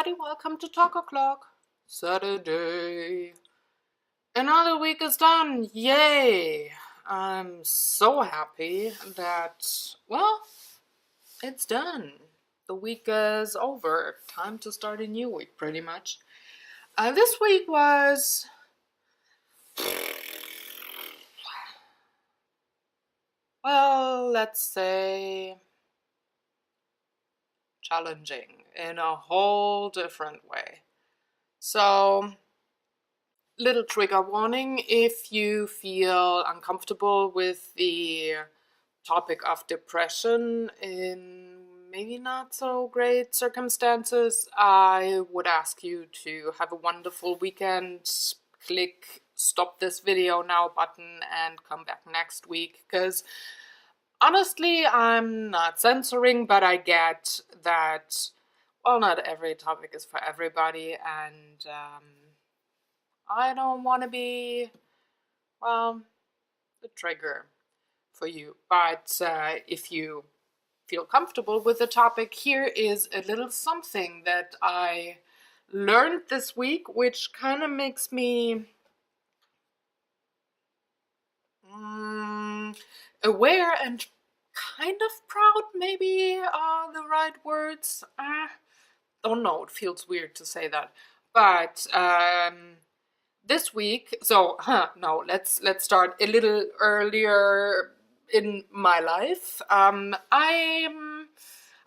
everybody, welcome to Talk O'Clock. Saturday. Another week is done, yay! I'm so happy that, well, it's done. The week is over. Time to start a new week, pretty much. This week was... well, let's say... challenging in a whole different way. So, little trigger warning if you feel uncomfortable with the topic of depression in maybe not so great circumstances, I would ask you to have a wonderful weekend. Click stop this video now button and come back next week, because honestly, I'm not censoring, but I get that, well, not every topic is for everybody, and I don't want to be, well, the trigger for you. But if you feel comfortable with the topic, here is a little something that I learned this week, which kind of makes me aware and kind of proud, maybe are the right words. Don't know, it feels weird to say that. But this week, no, let's start a little earlier in my life. I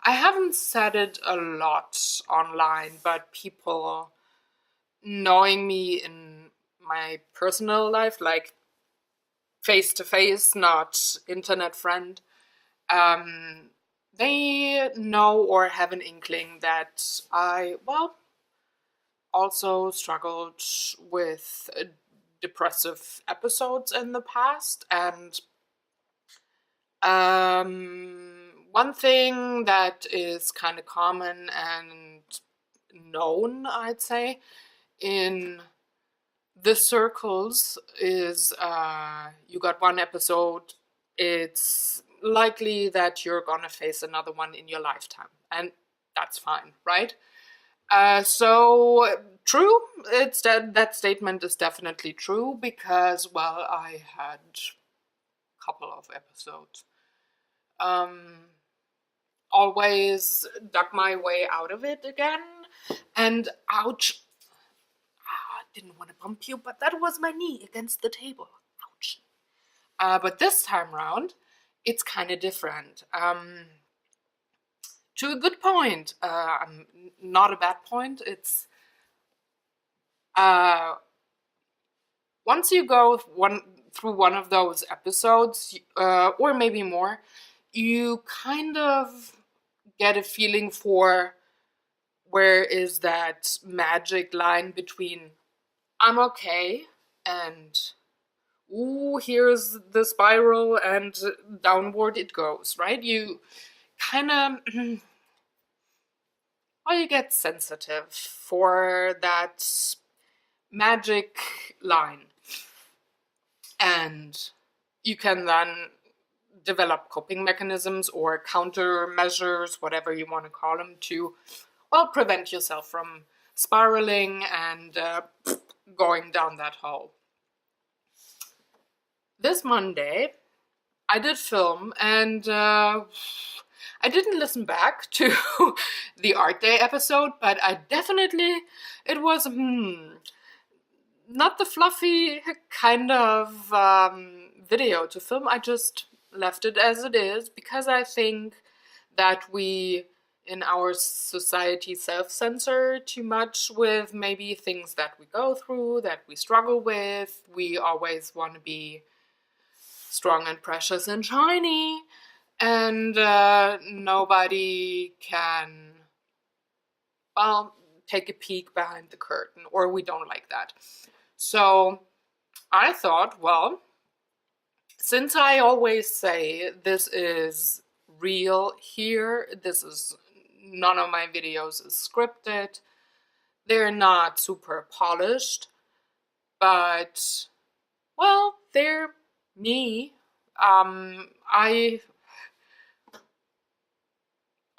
haven't said it a lot online, but people knowing me in my personal life, like face to face, not internet friend, they know or have an inkling that I, well, also struggled with depressive episodes in the past. And one thing that is kind of common and known, I'd say, in the circles is you got one episode, it's likely that you're gonna face another one in your lifetime, and that's fine, right? So true, it's that statement is definitely true, because, well, I had a couple of episodes. Always dug my way out of it again, and ouch, I didn't want to bump you, but that was my knee against the table, ouch. But this time round, it's kind of different. To a good point, not a bad point. It's once you go through one of those episodes, or maybe more, you kind of get a feeling for where is that magic line between I'm okay and ooh, here's the spiral and downward it goes, right? You kind of, well, you get sensitive for that magic line. And you can then develop coping mechanisms or countermeasures, whatever you want to call them, to, well, prevent yourself from spiraling and going down that hole. This Monday, I did film, and I didn't listen back to the Art Day episode, but I definitely, it was, not the fluffy kind of video to film. I just left it as it is, because I think that we in our society self-censor too much with maybe things that we go through, that we struggle with. We always want to be strong and precious and shiny, and nobody can, well, take a peek behind the curtain, or we don't like that. So I thought, well, since I always say this is real here, this is, none of my videos is scripted, they're not super polished, but, well, they're me. I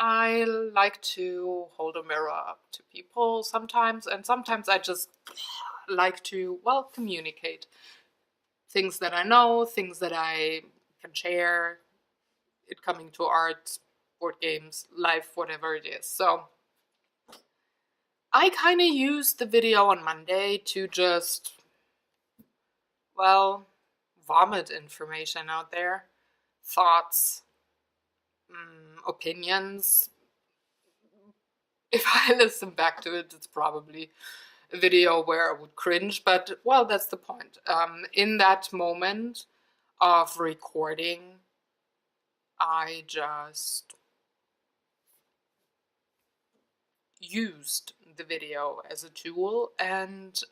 I like to hold a mirror up to people sometimes, and sometimes I just like to, well, communicate things that I know, things that I can share, it coming to art, board games, life, whatever it is. So I kind of used the video on Monday to just, well, vomit information out there, thoughts, opinions. If I listen back to it, it's probably a video where I would cringe, but, well, that's the point. In that moment of recording, I just used the video as a tool, and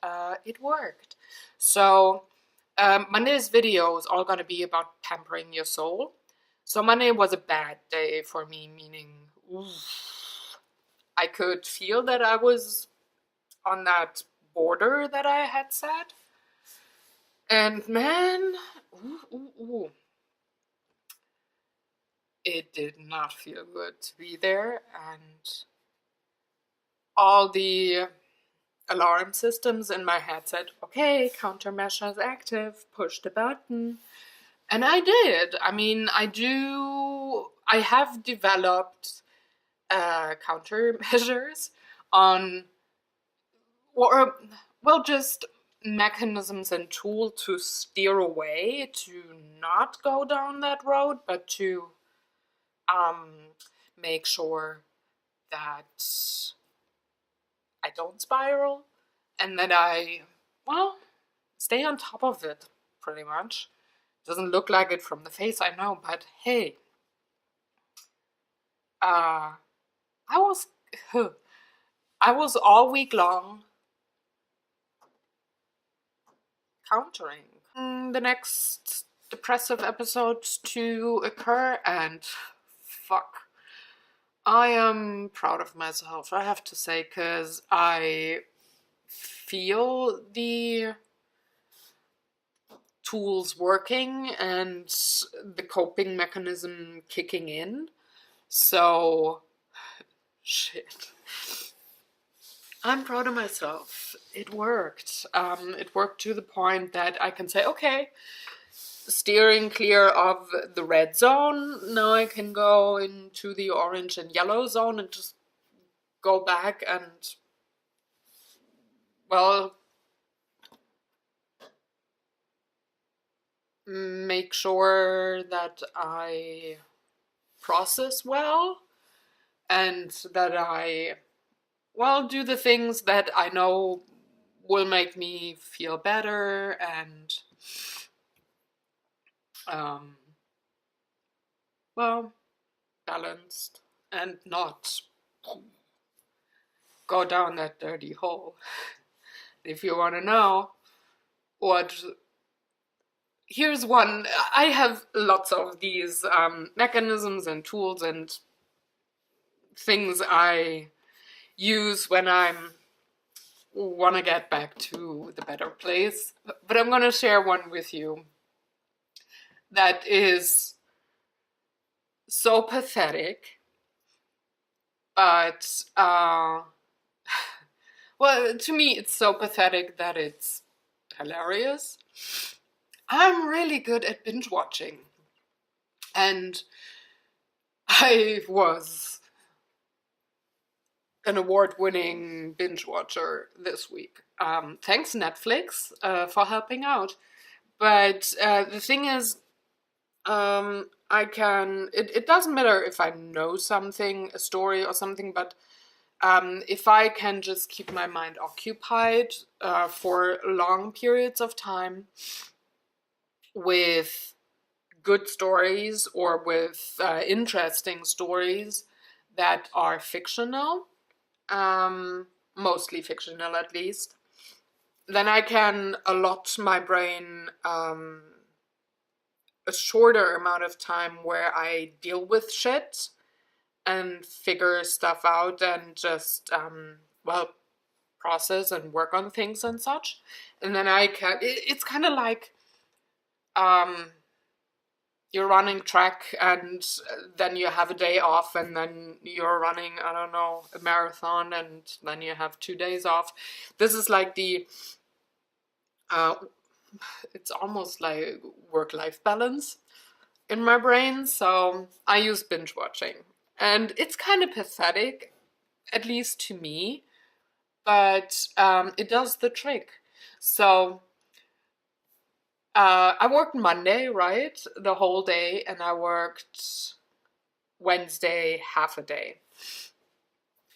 it worked. So Monday's video is all going to be about pampering your soul. So Monday was a bad day for me, meaning I could feel that I was on that border that I had set. And man, it did not feel good to be there. And all the alarm systems in my head said, okay, countermeasures active, push the button. And I did. I mean, I have developed countermeasures on, or, well, just mechanisms and tools to steer away, to not go down that road, but to make sure that I don't spiral and that I, well, stay on top of it, pretty much. Doesn't look like it from the face, I know, but hey, I was all week long countering the next depressive episodes to occur, and fuck, I am proud of myself, I have to say, because I feel the tools working and the coping mechanism kicking in. So, shit. I'm proud of myself. It worked. It worked to the point that I can say, okay, steering clear of the red zone. Now I can go into the orange and yellow zone and just go back and, well, make sure that I process well and that I, well, do the things that I know will make me feel better and, well, balanced and not go down that dirty hole. If you want to know what, here's one. I have lots of these mechanisms and tools and things I use when I want to get back to the better place. But I'm going to share one with you that is so pathetic, but well, to me it's so pathetic that it's hilarious. I'm really good at binge watching, and I was an award-winning binge watcher this week. Thanks Netflix for helping out. But the thing is, it doesn't matter if I know something, a story or something, but if I can just keep my mind occupied for long periods of time with good stories or with interesting stories that are fictional, mostly fictional at least, then I can allot my brain a shorter amount of time where I deal with shit and figure stuff out and just, well, process and work on things and such. And then I can, it's kind of like you're running track and then you have a day off, and then you're running, I don't know, a marathon, and then you have 2 days off. This is like the it's almost like work-life balance in my brain. So I use binge watching, and it's kind of pathetic, at least to me, but it does the trick. So I worked Monday, right, the whole day, and I worked Wednesday half a day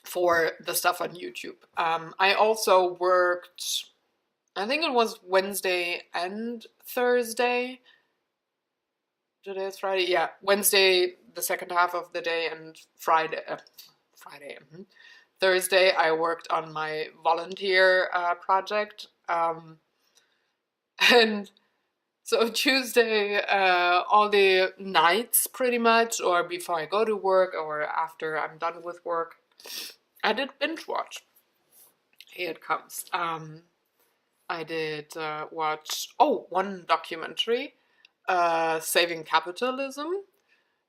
for the stuff on YouTube. I also worked, I think it was Wednesday and Thursday. Today is Friday. Yeah, Wednesday the second half of the day, and Friday. Thursday I worked on my volunteer project, and so Tuesday, all the nights pretty much, or before I go to work or after I'm done with work, I did binge watch. Here it comes. I did watch, one documentary, Saving Capitalism.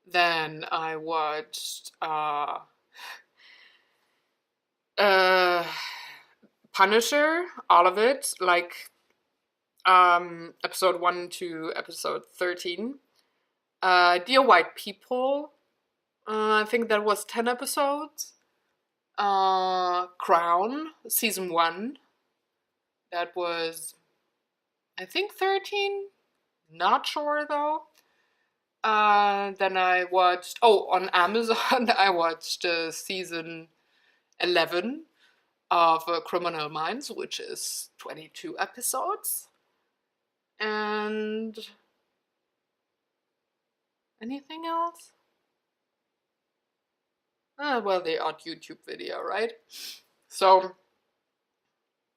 Then I watched Punisher, all of it, like episode 1 to episode 13. Dear White People, I think that was 10 episodes. Crown, season 1, that was, I think, 13. Not sure though. Then I watched, on Amazon, I watched season 11 of Criminal Minds, which is 22 episodes. And anything else? Well, the odd YouTube video, right? So,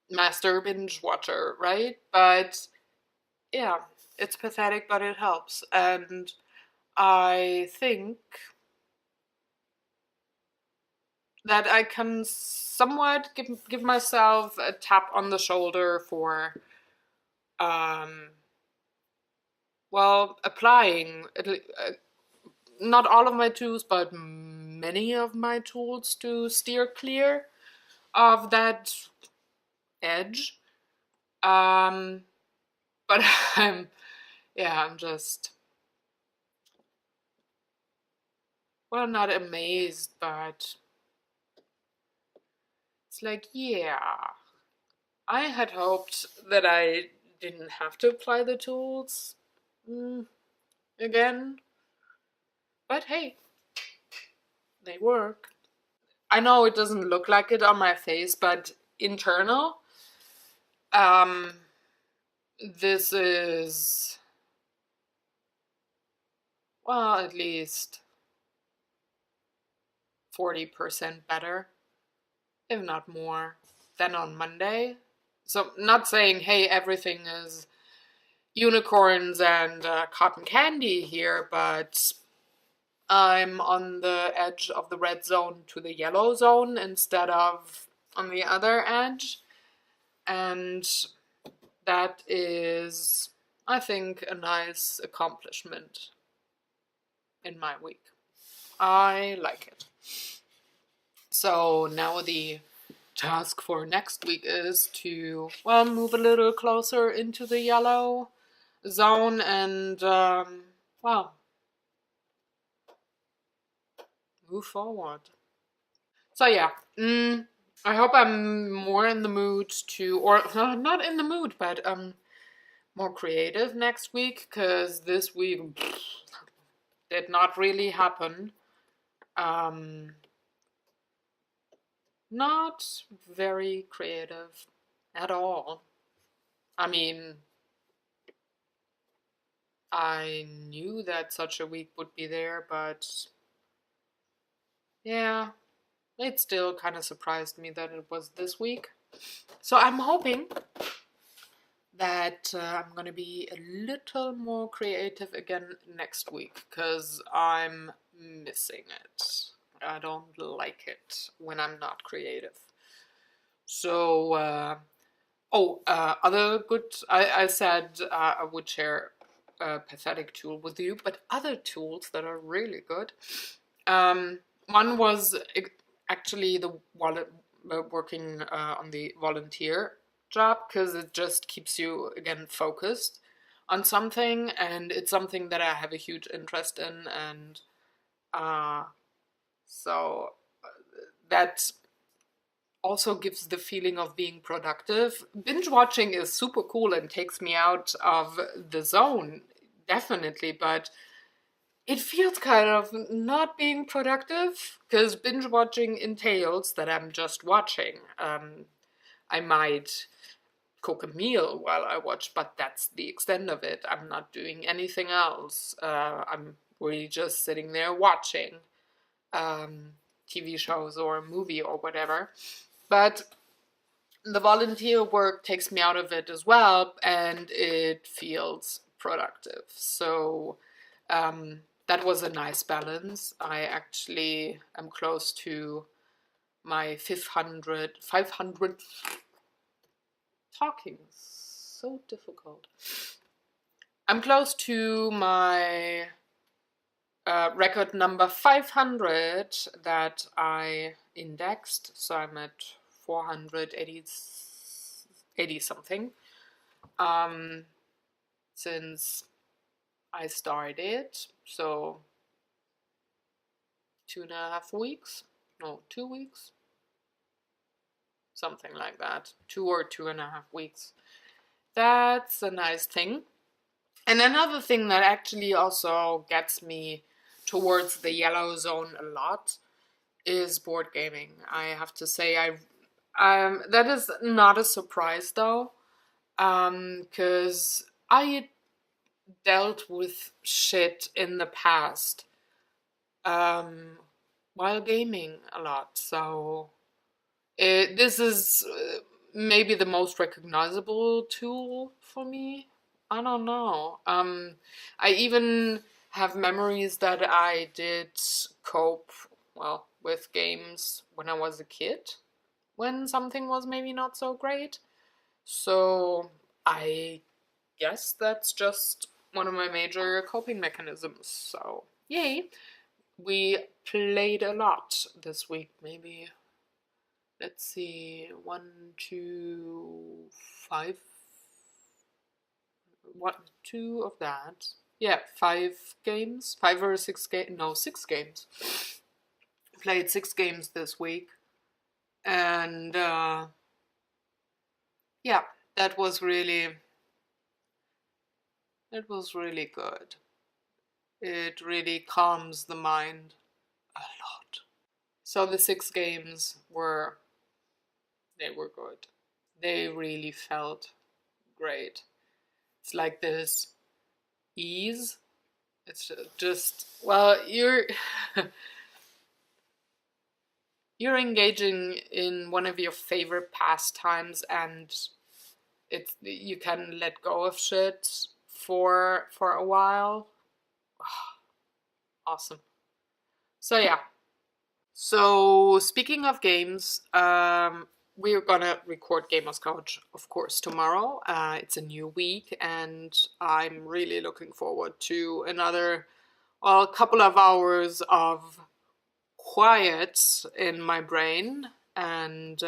master binge watcher, right? But yeah, it's pathetic, but it helps. And I think that I can somewhat give myself a tap on the shoulder for applying not all of my tools, but many of my tools to steer clear of that edge. But I'm just, well, not amazed, but it's like, yeah, I had hoped that I didn't have to apply the tools again. But hey, they work. I know it doesn't look like it on my face, but internal, this is, well, at least 40% better, if not more, than on Monday. So not saying, hey, everything is unicorns and cotton candy here, but I'm on the edge of the red zone to the yellow zone instead of on the other edge. And that is, I think, a nice accomplishment in my week. I like it. So now the task for next week is to, well, move a little closer into the yellow zone and, move forward. So yeah, I hope I'm more in the mood to, or not in the mood, but more creative next week, because this week did not really happen. Not very creative at all. I mean, I knew that such a week would be there, but yeah, it still kind of surprised me that it was this week. So I'm hoping that I'm gonna be a little more creative again next week, because I'm missing it. I don't like it when I'm not creative. So, other good, I said I would share pathetic tool with you, but other tools that are really good. One was actually the wallet, working on the volunteer job, because it just keeps you again focused on something, and it's something that I have a huge interest in, and so that also gives the feeling of being productive. Binge watching is super cool and takes me out of the zone, definitely, but it feels kind of not being productive, because binge watching entails that I'm just watching. I might cook a meal while I watch, but that's the extent of it. I'm not doing anything else. I'm really just sitting there watching TV shows or a movie or whatever. But the volunteer work takes me out of it as well, and it feels productive. So that was a nice balance. I actually am close to my 500 talking, so difficult. I'm close to my record number 500 that I indexed, so I'm at 480 something since I started, so 2.5 weeks, no, 2 weeks, something like that, 2 or 2.5 weeks. That's a nice thing. And another thing that actually also gets me towards the yellow zone a lot is board gaming. I have to say, that is not a surprise though, because I dealt with shit in the past while gaming a lot. So this is maybe the most recognizable tool for me. I don't know. I even have memories that I did cope, well, with games when I was a kid, when something was maybe not so great. So I guess that's just one of my major coping mechanisms. So yay. We played a lot this week, maybe. Let's see, 1, 2, 5. 1, 2 of that. Yeah, 5 games, 5 or 6 games. No, 6 games. Played 6 games this week, and yeah, that was really good. It really calms the mind a lot. So the 6 games were good. They really felt great. It's like this ease. It's just, well, you're you're engaging in one of your favorite pastimes, and you can let go of shit for a while. Awesome. So yeah. So speaking of games, we're gonna record Gamers Couch, of course, tomorrow. It's a new week, and I'm really looking forward to another, well, couple of hours of quiet in my brain, and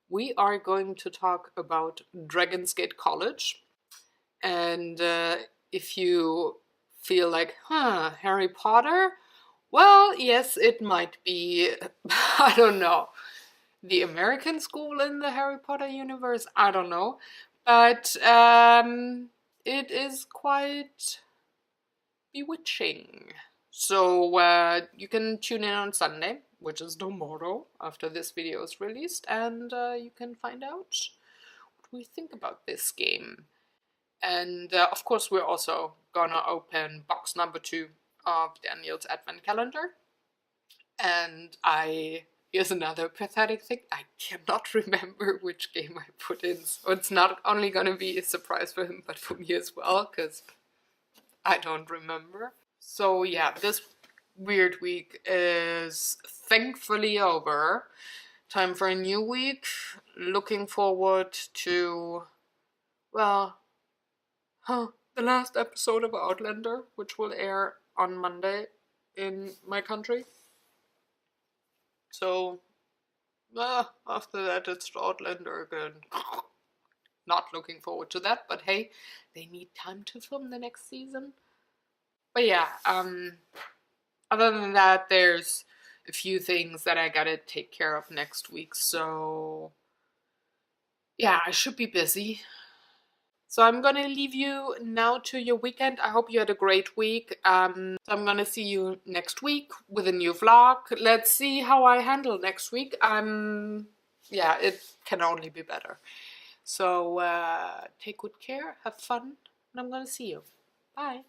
we are going to talk about Dragon's Gate College. And if you feel like, Harry Potter? Well, yes, it might be, I don't know, the American school in the Harry Potter universe? I don't know. But it is quite bewitching. So you can tune in on Sunday, which is tomorrow, after this video is released, and you can find out what we think about this game. And of course, we're also gonna open box number 2 of Daniel's Advent Calendar. And here's another pathetic thing, I cannot remember which game I put in. So it's not only gonna be a surprise for him, but for me as well, because I don't remember. So yeah, this weird week is thankfully over. Time for a new week. Looking forward to, well, the last episode of Outlander, which will air on Monday in my country. So, after that it's Outlander again. Not looking forward to that, but hey, they need time to film the next season. But yeah, other than that, there's a few things that I gotta take care of next week, so yeah, I should be busy. So I'm gonna leave you now to your weekend. I hope you had a great week. So I'm gonna see you next week with a new vlog. Let's see how I handle next week. Yeah, it can only be better. So take good care, have fun, and I'm gonna see you. Bye.